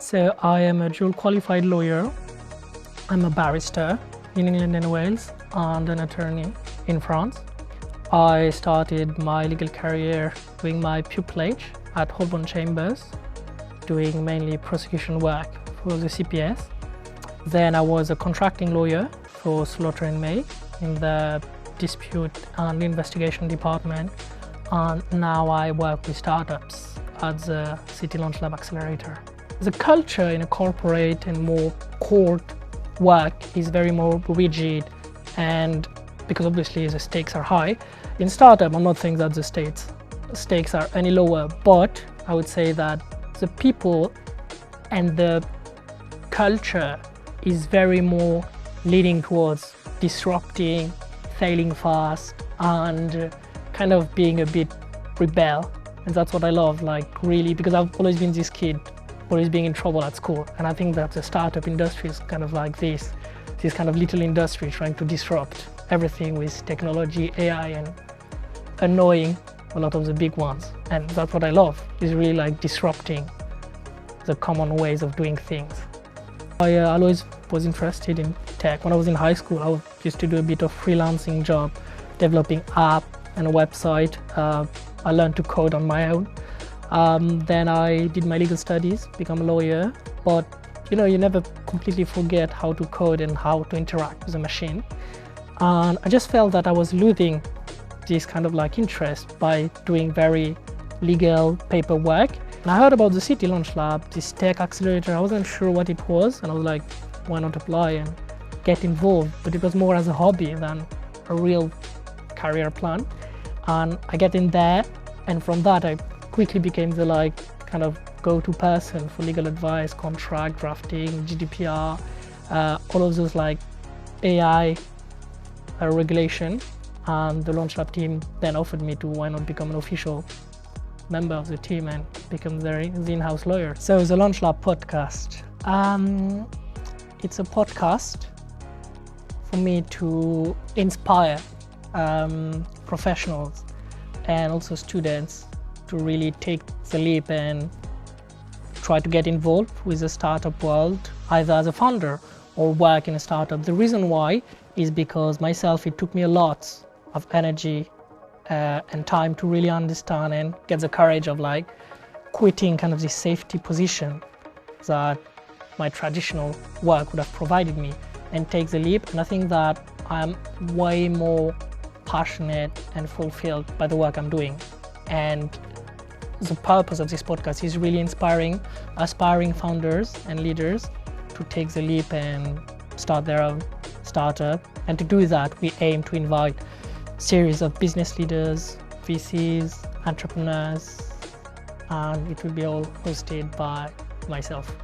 So I am a dual qualified lawyer. I'm a barrister in England and Wales and an attorney in France. I started my legal career doing my pupillage at Holborn Chambers, doing mainly prosecution work for the CPS. Then I was a contracting lawyer for Slaughter and May in the dispute and investigation department, and now I work with startups at the City Launch Lab Accelerator. The culture in a corporate and more court work is very more rigid, and because obviously the stakes are high. In startup, I'm not saying that the stakes are any lower, but I would say that the people and the culture is very more leading towards disrupting, failing fast, and kind of being a bit rebel. And that's what I love, like really, because I've always been this kid, always being in trouble at school. And I think that the startup industry is kind of like this kind of little industry trying to disrupt everything with technology, AI, and annoying a lot of the big ones. And that's what I love, is really like disrupting the common ways of doing things. I always was interested in tech. When I was in high school, I used to do a bit of freelancing job, developing app and a website. I learned to code on my own. Then I did my legal studies, become a lawyer, but you never completely forget how to code and how to interact with a machine. And I just felt that I was losing this kind of like interest by doing very legal paperwork. And I heard about the City Launch Lab, this tech accelerator. I wasn't sure what it was, and I was like, why not apply and get involved? But it was more as a hobby than a real career plan. And I get in there, and from that I quickly became the kind of go-to person for legal advice, contract drafting, GDPR, all of those AI regulation. And the Launch Lab team then offered me to why not become an official member of the team and become the in-house lawyer. So the Launch Lab podcast, it's a podcast for me to inspire professionals and also students to really take the leap and try to get involved with the startup world, either as a founder or work in a startup. The reason why is because myself, it took me a lot of energy and time to really understand and get the courage of quitting kind of this safety position that my traditional work would have provided me and take the leap. And I think that I'm way more passionate and fulfilled by the work I'm doing. And the purpose of this podcast is really inspiring aspiring founders and leaders to take the leap and start their own startup. And to do that, we aim to invite a series of business leaders, VCs, entrepreneurs, and it will be all hosted by myself.